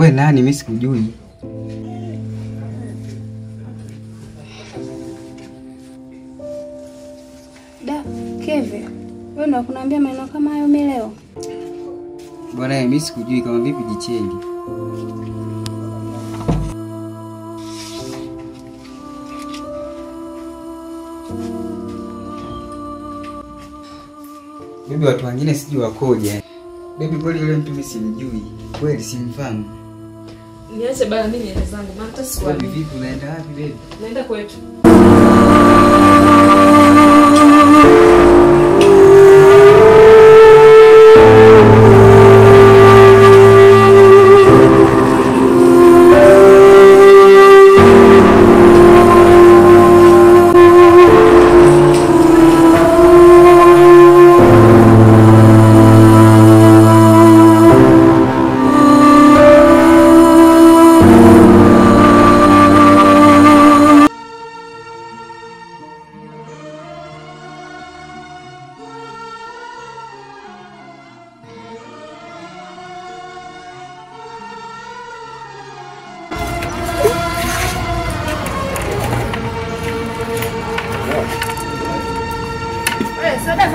Wewe nani? Mimi sikujui. Da, Keve. Wewe ndo kunaambia maneno kama hayo mimi leo? Bwana mimi sikujui kama vipi Jicheli. Bibi watu wengine sijui wakoje. Bibi kweli yule mtu mimi simjui. Kweli simfahamu. Niache bana mimi niende zangu. Maana hata sikwani. Bibi vipi unaenda wapi bibi? Naenda kwetu.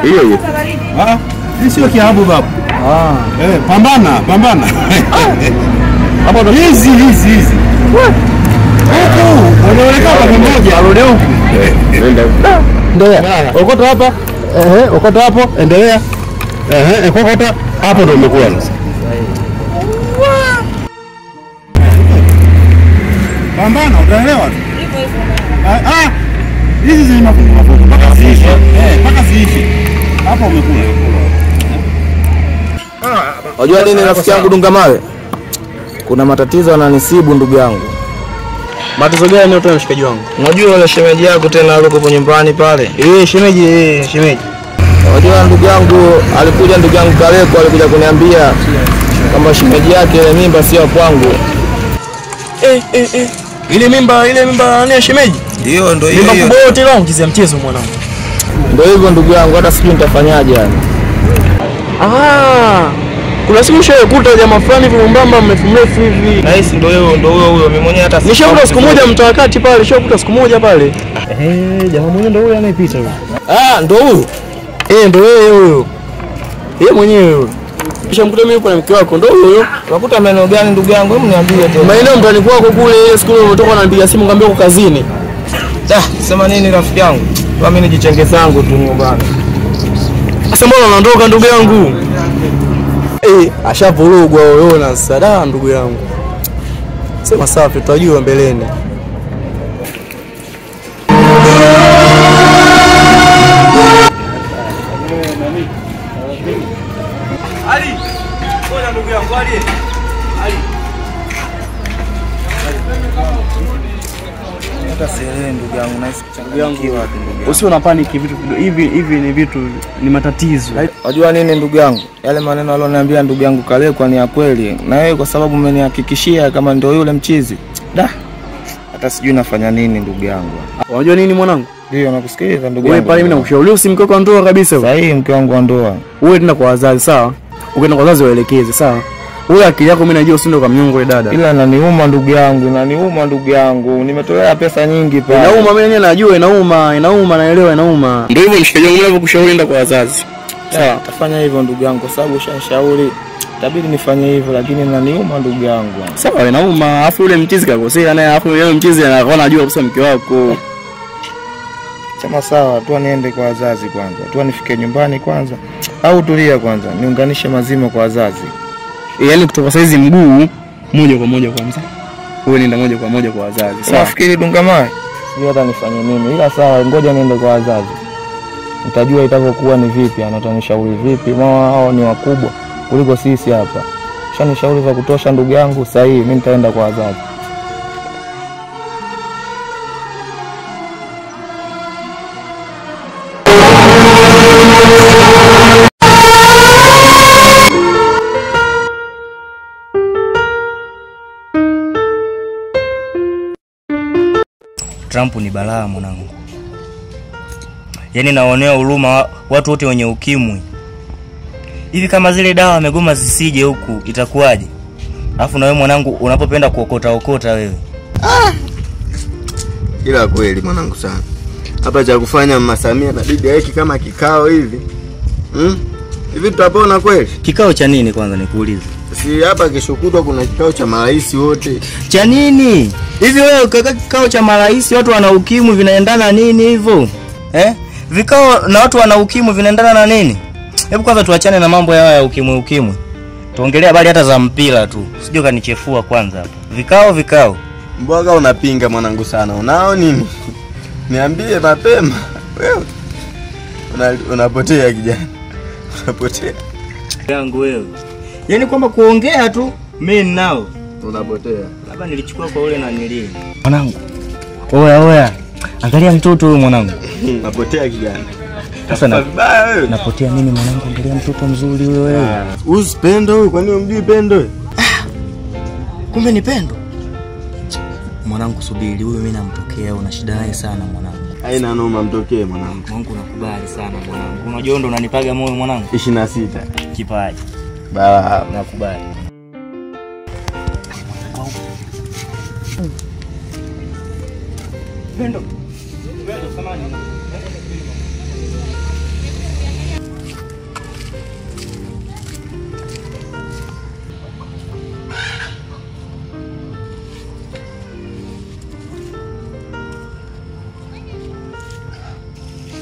Hiyo hiyo. Hii sio kiabu baba. Pambana. Hapo ndo hizi. Huko, unaonekana pamoja, arudi huko. Ndio. Okota hapa. Okota hapo, endelea. Okota hapo ndo umekuwa. Pambana, utaelewa. Hizi zinafunga mpaka ziishi. Mpaka ziishi. Hapo umekula. Unajua nini rafiki yangu Dungamawe? Kuna matatizo yananisibu ndugu yangu. Matatizo gani yote mshikaji wangu? Unajua yule shemeji yako tena alikuwa nyumbani pale. Shemeji. Unajua ndugu yangu alikuja ndugu yangu Kaleko alikuja kuniambia kwamba shemeji yake ile mimba sio kwangu. Ile mimba nani shemeji? Ndio hiyo. Mimba kubwa yote leo ungizia mchezo mwanangu. Ndio hivyo ndugu yangu, hata sijui nitafanyaje yani. Kuna siku nishakuta jamaa fulani hivi mbamba mrefu hivi. Nice ndio huyo mimi mwenyewe hata nishakuta siku moja mtawakati pale, nishakuta siku moja pale. Jamaa mwenyewe ndio huyo anayepita huyo. Ndio huyo. Ndio huyo. Yeye mwenyewe huyo. Nishamkuta mimi kwa mke wako ndio huyo. Unakuta maeneo gani ndugu yangu? Hebu niambie tu. Maeneo mtani kwako kule ile siku ile umetoka unanipigia simu ngambia uko kazini. Sema nini rafiki yangu? Mimi nijichenge zangu tu nyumbani. Sasa mbona unaondoka ndugu yangu? Ashavurugwa wewe na sada ndugu yangu. Sema safi tutajua mbeleni. Ali. Ngoja ndugu yangu Ali. Hata sielewi ndugu yangu, nahisi kuchanganyikiwa wapi ndugu yangu. Usiwe na panic vitu hivi ni vitu ni matatizo. Unajua nini ndugu yangu? Yale maneno aliyoniambia ndugu yangu Kalekwa ni ya kweli. Na wewe kwa sababu umenihakikishia kama ndio yule mchizi. Hata sijui nafanya nini ndugu yangu. Unajua nini mwanangu? Ndio nakusikiliza ndugu yangu. Wewe pale mimi nakushauri usimke kwa ndoa kabisa. Sahihi mke wangu wa ndoa. Wewe tena kwa wazazi sawa? Ukienda kwa wazazi waelekeze sawa? Wewe akili yako mimi najua usiende kwa mnyongo ile dada. Ila inaniuma ndugu yangu. Nimetolea pesa nyingi pale. Inauma mimi mwenyewe najua inauma naelewa inauma. Ndio hivyo mshikaji wangu ninavyokushauri nenda kwa wazazi. Sawa, tafanya hivyo ndugu yangu kwa sababu ushanishauri. Itabidi nifanye hivyo lakini inaniuma ndugu yangu. Sawa inauma, afu yule mchizi kakosea naye afu yule mchizi anakuwa anajua kabisa mke wako. Sema sawa, tu niende kwa wazazi kwanza. Tu nifike nyumbani kwanza au tulia kwanza, niunganishe mazima kwa wazazi. Yaani kutoka saizi mguu moja kwa moja kwanza. Wewe nenda moja kwa moja kwa wazazi. Sawa. Nafikiri Dungamawe. Sio hata nifanye nini. Ila sawa, ngoja niende kwa wazazi. Nitajua itavyokuwa ni vipi, anatanishauri vipi. Wao ni wakubwa kuliko sisi hapa. Shanishauri za kutosha ndugu yangu, sahihi mimi nitaenda kwa wazazi. Trump ni balaa mwanangu. Yaani naonea huruma watu wote wenye ukimwi. Hivi kama zile dawa amegoma zisije huku itakuwaje? Alafu na wewe mwanangu unapopenda kuokota wewe. Ila kweli mwanangu sana. Hapa cha kufanya Mama Samia na bibi yake kama kikao hivi. Hivi tutapona kweli? Kikao cha nini kwanza nikuulize? Si hapa kesho kutwa kuna kikao cha marais wote. Cha nini? Hivi wewe ukaka kikao cha marais watu wana ukimwi vinaendana nini hivyo? Vikao na watu wana ukimwi vinaendana na nini? Hebu kwanza tuachane na mambo ya ukimwi. Tuongelee habari hata za mpira tu. Sijui kanichefua kwanza hapa. Vikao. Mbona unapinga mwanangu sana? Unao nini? Niambie mapema. Wewe unapotea kijana. Unapotea. Yangu wewe. Yaani kwamba kuongea tu mimi ninao. Unapotea. Labda nilichukua kwa ule na nilii. Mwanangu. Oya. Angalia mtoto huyu mwanangu. Unapotea kijana. Sasa napotea nini mwanangu? Angalia mtoto mzuri huyo wewe. Usipendo huyu, kwani umjui Pendo? Kumbe ni Pendo. Mwanangu subiri, huyu mimi namtokea, una shida naye sana mwanangu. Haina noma, mtokee mwanangu. Mwanangu nakubali sana mwanangu. Unajua ndo unanipaga moyo mwanangu. 26. Kipaji. Bala, nakubali. Pendo. Samani.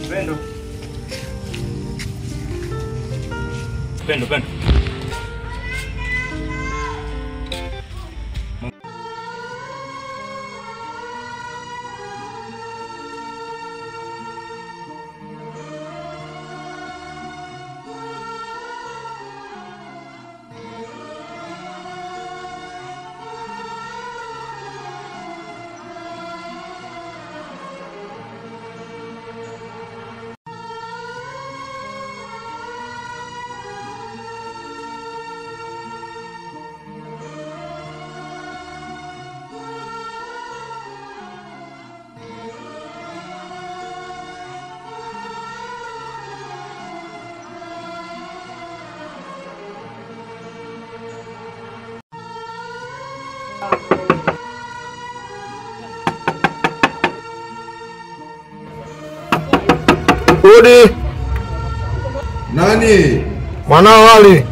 Pendo. Odi. Nani? Mwanao wali.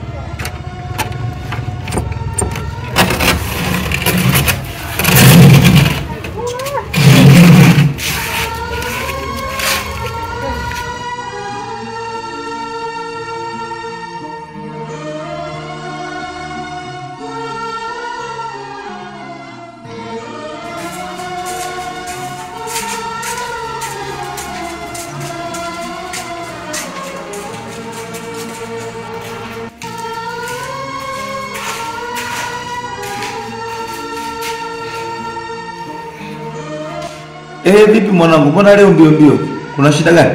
Vipi mwanangu, mbona leo mbio? Kuna shida gani?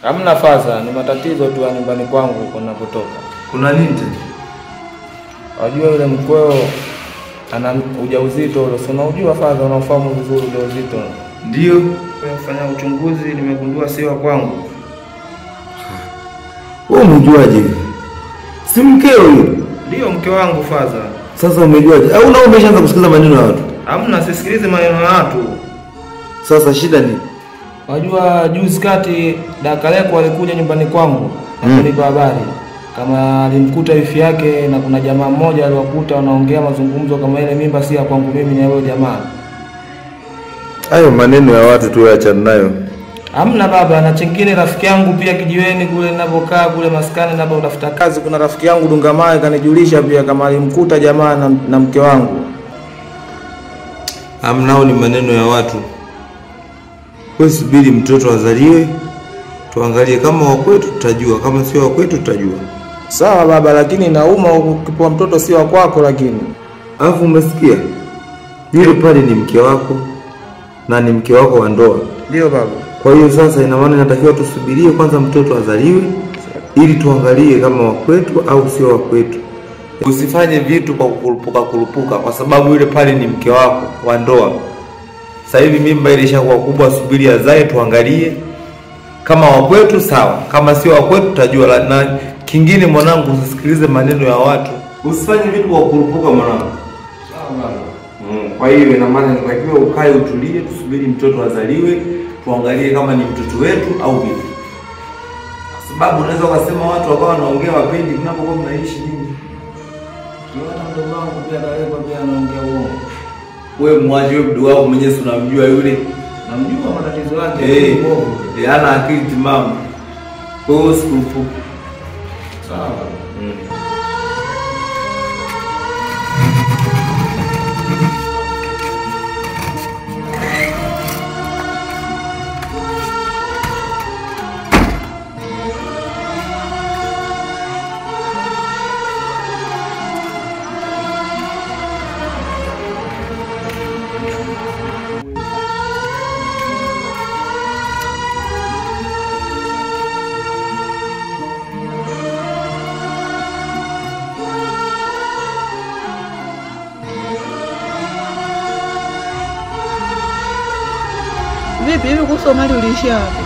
Hamna faza, ni matatizo tu ya nyumbani kwangu huko ninapotoka. Kuna nini tena? Wajua yule mkweo ana ujauzito ule, si unajua faza, unafahamu vizuri ujauzito. Ndio. Nimefanya uchunguzi nimegundua sio wa kwangu. Wewe umejuaje? Si mkeo yule? Ndio mke wangu faza. Sasa umejuaje? Au unao umeshaanza kusikiliza maneno ya watu? Hamna, sisikilize maneno ya watu. Sasa shida ni? Wajua juzi kati Dakaleko alikuja nyumbani kwangu na kunipa habari kama alimkuta wifi yake na kuna jamaa mmoja aliwakuta wanaongea mazungumzo kama ile mimba si ya kwangu mimi na yule jamaa. Hayo maneno ya watu tu achana nayo. Hamna baba, na chengine rafiki yangu pia kijiweni kule ninapokaa kule maskani ninapotafuta kazi, kuna rafiki yangu Dungamaye kanijulisha pia kama alimkuta jamaa na mke wangu. Hamnao ni maneno ya watu. Wewe subiri mtoto azaliwe, tuangalie kama wa kwetu tutajua, kama sio wa kwetu tutajua. Sawa baba, lakini nauma ukipoa mtoto sio wa kwako lakini. Alafu umesikia? Yule pale ni mke wako na ni mke wako wa ndoa. Ndio baba. Kwa hiyo sasa ina maana inatakiwa tusubirie kwanza mtoto azaliwe ili tuangalie kama wa kwetu au sio wa kwetu. Usifanye vitu kwa kurupuka kwa sababu yule pale ni mke wako wa ndoa. Sasa hivi mimba ilishakuwa kubwa, subiri azae tuangalie kama wa kwetu sawa, kama sio wa kwetu tutajua. Na kingine mwanangu, usisikilize maneno ya watu. Usifanye vitu kwa kurupuka mwanangu. Sawa baba. Kwa hiyo ina maana nitakiwa ukae utulie, tusubiri mtoto azaliwe, tuangalie kama ni mtoto wetu au vipi. Kwa sababu unaweza ukasema watu wakawa wanaongea wapendi mnapokuwa mnaishi nini. Kiona mdogo wangu pia daleko pia anaongea uongo. Wewe mwaje wewe mdogo wangu mwenyewe unamjua yule. Namjua matatizo yake. Hana akili timamu. Kwa hiyo sikurupuka. Sawa. Vipi hivi kuhusu Omari uliishia wapi?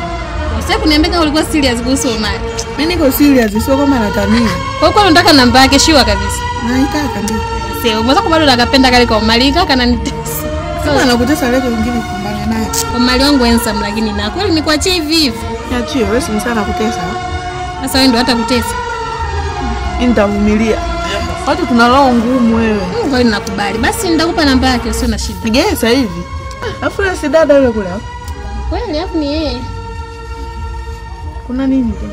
Sasa kuniambia kama ulikuwa serious kuhusu Omari. Mimi niko serious, sio kama natania. Kwa hiyo unataka namba yake shiwa kabisa. Naitaka ndio. Sio, mbona bado nakapenda kale kwa Omari kaka ananitesa. Sasa anakutesa leo wengine kumbana naye. Omari wangu handsome lakini na kweli nikuachie hivi hivi. Niachie, wewe si msana kutesa. Sasa wewe ndio hata kutesa. Nitavumilia. Watu tuna roho ngumu wewe. Kwa hiyo ninakubali. Basi nitakupa namba yake usio na shida. Pigie sasa hivi. Afu yule si dada yule kule hapo. Kweli hapo ni yeye. Kuna nini tena?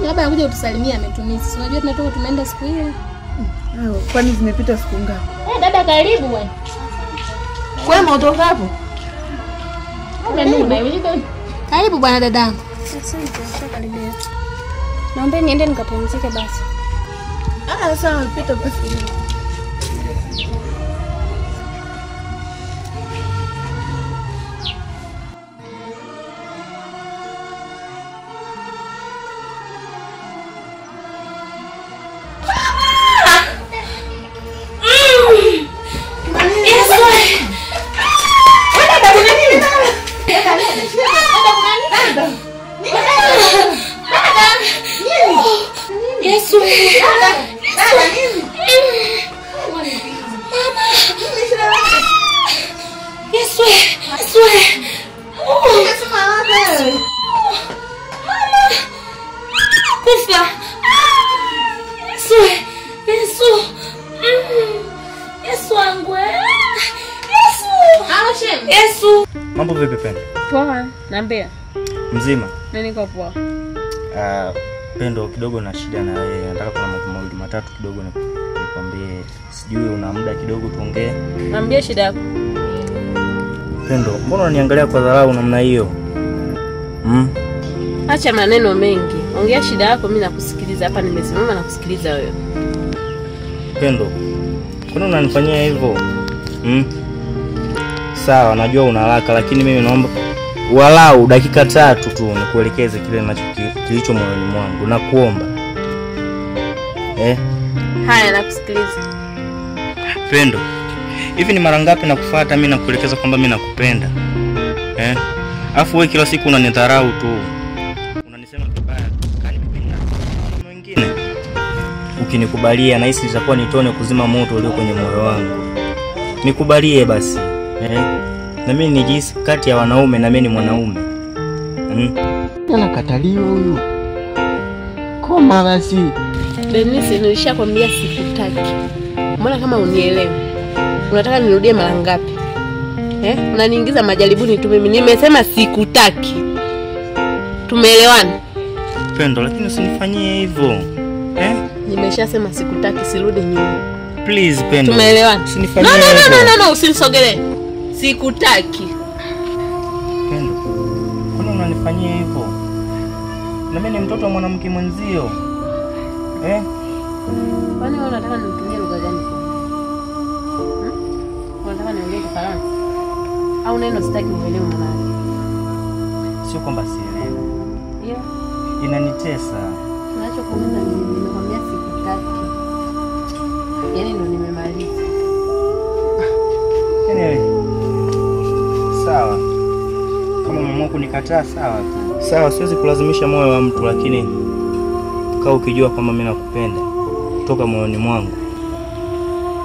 Labda anakuja kutusalimia ametumisi. Unajua tunatoka tumeenda siku ile. Kwani zimepita siku ngapi? Dada karibu bwana. Kwema utoka hapo? Karibu bwana dadangu. Asante, karibia. Naomba niende nikapumzike basi. Sawa, pita basi. Mambo vipi Pendo? Poa, naambia. Mzima? Mimi niko poa. Pendo kidogo na shida na wewe. Nataka kuna mambo mawili matatu kidogo nikwambie. Sijui una muda kidogo tuongee. Niambie shida yako. Pendo, mbona unaniangalia kwa dharau namna hiyo? Acha maneno mengi. Ongea shida yako, mimi nakusikiliza hapa, nimesimama na kusikiliza wewe. Pendo, kwani unanifanyia hivyo? Sawa, najua una haraka lakini mimi naomba walau dakika 3 tu nikuelekeze kile kilicho moyoni mwangu. Nakuomba. Haya, nakusikiliza. Pendo, hivi ni mara ngapi nakufuata mimi nakuelekeza kwamba mimi nakupenda? Afu wewe kila siku unanidharau tu. Unanisema vibaya. Kani mimi mwingine. Ukinikubalia na hisi itakuwa ni tone kuzima moto ulio kwenye moyo wangu. Nikubalie basi. Na mimi nijisi kati ya wanaume na mimi ni mwanaume. Anakataliwa huyu. Koma basi. Dennis, nilishakwambia sikutaki. Mbona kama unielewe? Unataka nirudie mara ngapi? Unaniingiza majaribuni tu mimi. Nimesema sikutaki. Tumeelewana? Pendo, lakini usinifanyie hivyo. Nimeshasema sikutaki, sirudi nyuma. Please Pendo. Tumeelewana? Usinifanyie hivyo. No, usinisogelee. Sikutaki. Pendo, mbona unanifanyia hivyo? Na mimi ni mtoto wa mwanamke mwenzio. Kwani wewe unataka nitumie lugha gani? Unataka niongee Kifaransa? Au neno sitaki uelewe maana? Sio kwamba sielewi. Inanitesa. Ninachokuuliza nimekwambia sikutaki. Yaani ndo nimemaliza. Sawa. Kama umeamua kunikataa sawa. Sawa, siwezi kulazimisha moyo wa mtu lakini kaa ukijua kwamba mimi nakupenda kutoka moyoni mwangu.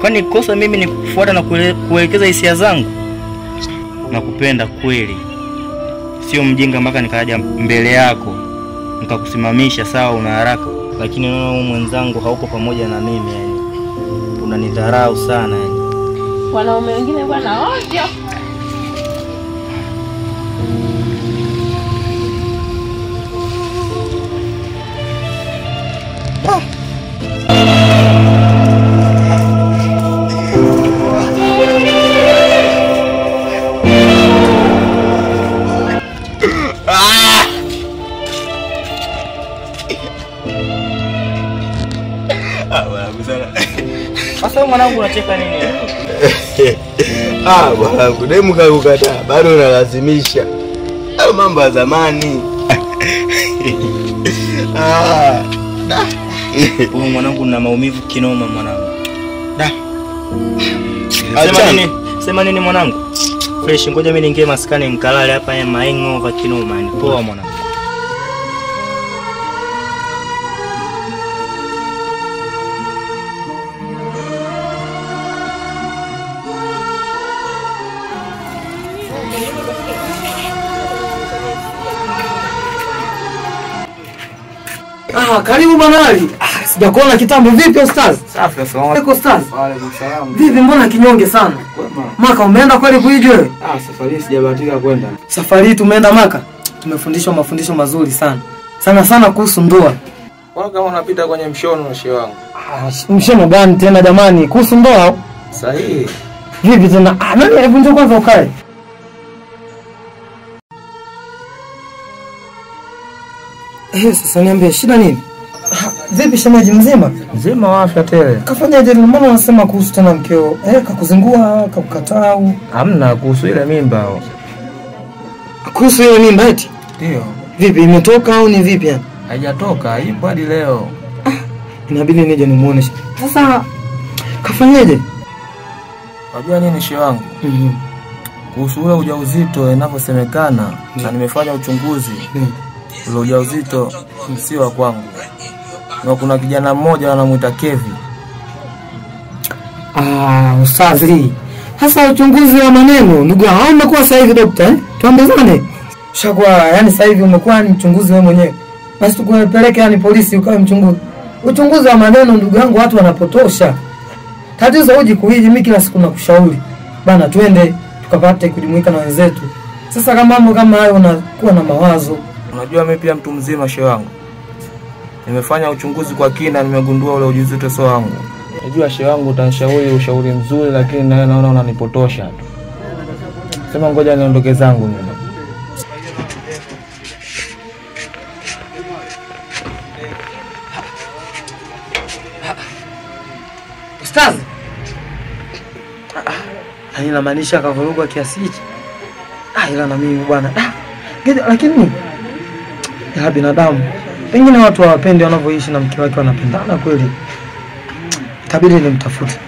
Kwani kosa mimi ni kufuata na kuelekeza hisia zangu? Nakupenda kweli. Sio mjinga mpaka nikaja mbele yako nikakusimamisha sawa una haraka. Lakini wewe mwenzangu hauko pamoja na mimi yani. Unanidharau sana yani. Wanaume wengine bwana ovyo. Sasa mwanangu unacheka nini? Mwanangu demu kakukataa, bado unalazimisha. Hayo mambo ya zamani. Wewe mwanangu na maumivu kinoma mwanangu. Sema nini mwanangu? Fresh, ngoja mimi niingie maskani nikalale hapa ya hangover kinoma ni. Poa mwanangu. Karibu bwana Ali. Sijakuona kitambo. Vipi ustaz? Safi, asalamu alaykum ustaz. Wa alaykum salaam. Vipi mbona kinyonge sana? Maka umeenda kweli kuije wewe? Safari hii sijabahatika kwenda. Safari hii tumeenda Maka. Tumefundishwa mafundisho mazuri sana. Sana kuhusu ndoa. Kwa kama unapita kwenye mshono shehe wangu. Mshono gani tena jamani? Kuhusu ndoa? Sahihi. Vipi tena? Nani hebu njoo kwanza ukae. Sasa niambie shida nini? Vipi shemeji mzima? Mzima wa afya tele. Kafanyaje mbona unasema kuhusu tena mkeo? Kakuzingua, kakukataa au? Hamna kuhusu ile mimba. Kuhusu ile mimba eti? Ndio. Vipi imetoka au ni vipi yani? Haijatoka, ipo hadi leo. Inabidi nije nimuone. Sasa kafanyaje? Unajua nini shehe wangu? Kuhusu ule ujauzito inavyosemekana na nimefanya uchunguzi. Ule ujauzito si wa kwangu. Na kuna kijana mmoja anamuita Kevi. Usazi. Sasa uchunguzi wa maneno ndugu yangu, au umekuwa sasa hivi daktari? Tuambezane. Shakwa, yani sasa hivi umekuwa ni mchunguzi wewe mwenyewe. Basi tukupeleke yani polisi ukawe mchunguzi. Uchunguzi wa maneno ndugu yangu watu wanapotosha. Tatizo uji kuiji mimi kila siku nakushauri. Bana twende tukapate kujumuika na wenzetu. Sasa kama mambo kama hayo unakuwa na mawazo. Unajua mimi pia mtu mzima shehe wangu. Nimefanya uchunguzi kwa kina, nimegundua ule ujauzito sio wangu. Unajua shehe wangu utanishauri ushauri mzuri lakini naona unanipotosha tu. Sema ngoja niondoke zangu mimi. Ustaz. Haina maanisha kavuruga kiasi hichi. Ila na mimi bwana. Lakini ya binadamu. Pengine watu hawapende wanavyoishi na mke wake wanapendana kweli. Itabidi nimtafute.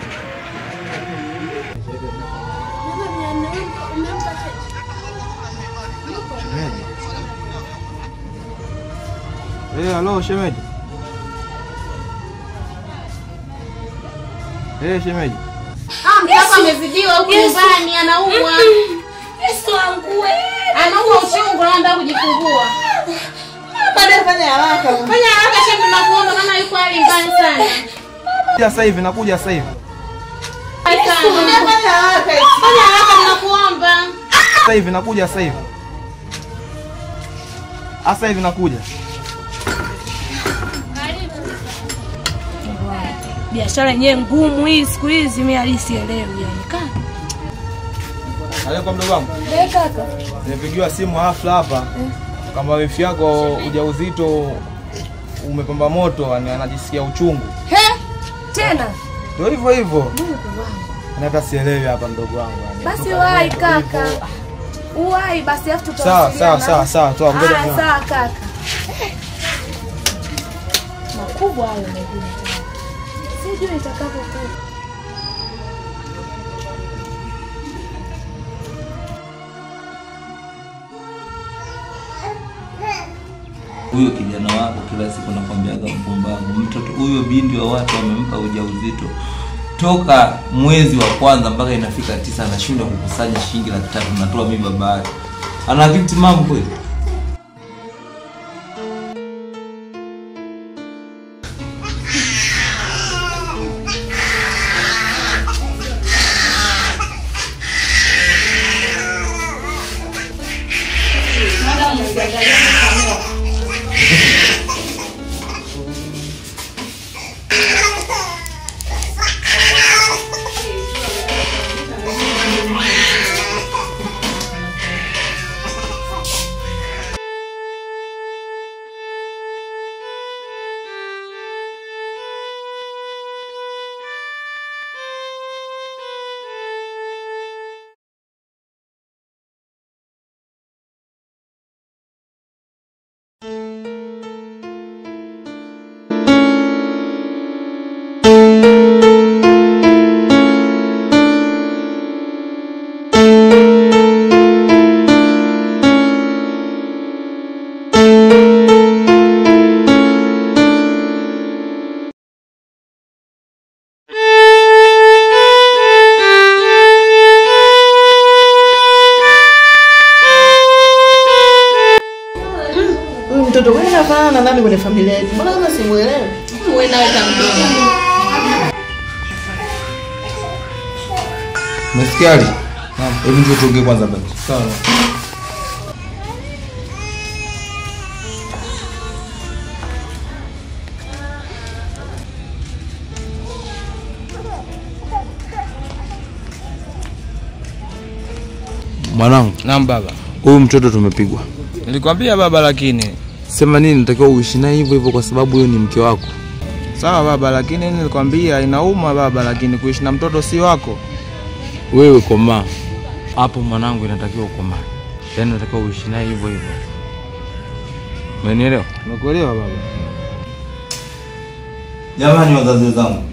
Hello shemeji. Shemeji. Mtoto amezidiwa huko nyumbani anaumwa. Yesu wangu wewe. Anaumwa uchungu anaenda kujifungua. Baada fanya haraka. Fanya haraka shemeji tunakuomba mama yuko hali mbaya sana. Sasa hivi nakuja sasa hivi. Fanya haraka tunakuomba. Sasa hivi nakuja sasa hivi. Sasa hivi nakuja. Biashara yenyewe ngumu hii siku hizi mimi alisielewi yani kaka. Aleko mdogo wangu. Kaka. Nimepigiwa simu hafla hapa. Kama wifi yako ujauzito umepamba moto, anajisikia uchungu. Tena. Ndio hivyo hivyo. Nataka sielewi hapa mdogo wangu yani. Basi wahi kaka. Uwai basi afu Sawa, toa ngoja. Sawa kaka. Makubwa hayo mengine. Sijui itakapokuwa. Huyo kijana wako kila siku nakwambiaga mpumbavu. Mtoto huyo binti wa watu amempa ujauzito. toka mwezi wa kwanza mpaka inafika 9 anashindwa kukusanya shilingi 300 natoa mimi baba yake. Ana akili timamu kweli? Mtoto wewe anafanana na nani kwenye familia yetu? Mbona kama simuelewi? Wewe nawe tamdomo. Umesikia Ali? Naam. Hebu njoo tuongee kwanza basi. Sawa. Mwanangu. Naam baba. Huyu mtoto tumepigwa. Nilikwambia baba, lakini sema nini, natakiwa uishi naye hivyo hivyo kwa sababu huyo ni mke wako. Sawa baba, lakini nilikwambia inauma baba, lakini kuishi na mtoto si wako. Wewe komaa. Hapo mwanangu inatakiwa ukomaa. Yaani unatakiwa uishi naye hivyo hivyo. Umenielewa? Nimekuelewa baba. Jamani wazazi wenzangu.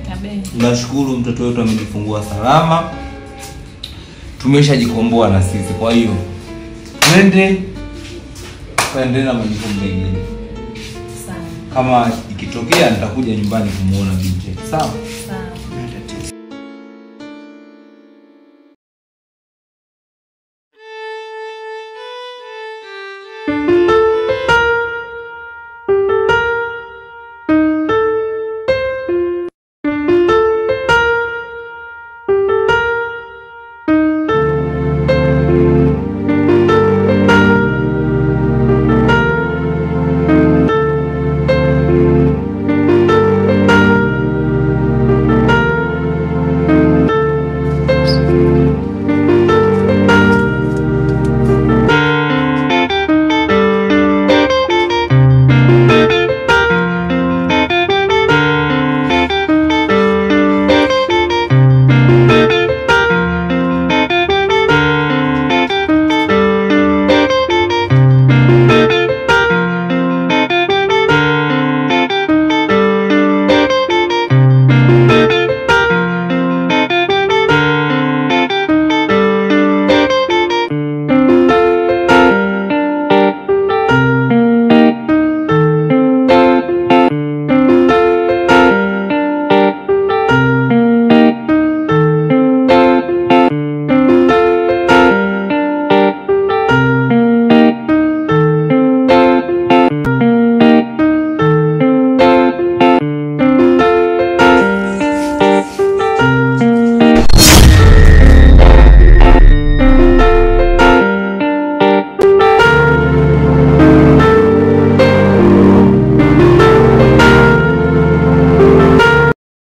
Tunashukuru mtoto wetu amejifungua salama. Tumeshajikomboa na sisi. Kwa hiyo twende kaendelea na majukumu mengine. Sawa. Kama ikitokea nitakuja nyumbani kumuona binti. Sawa? Sawa.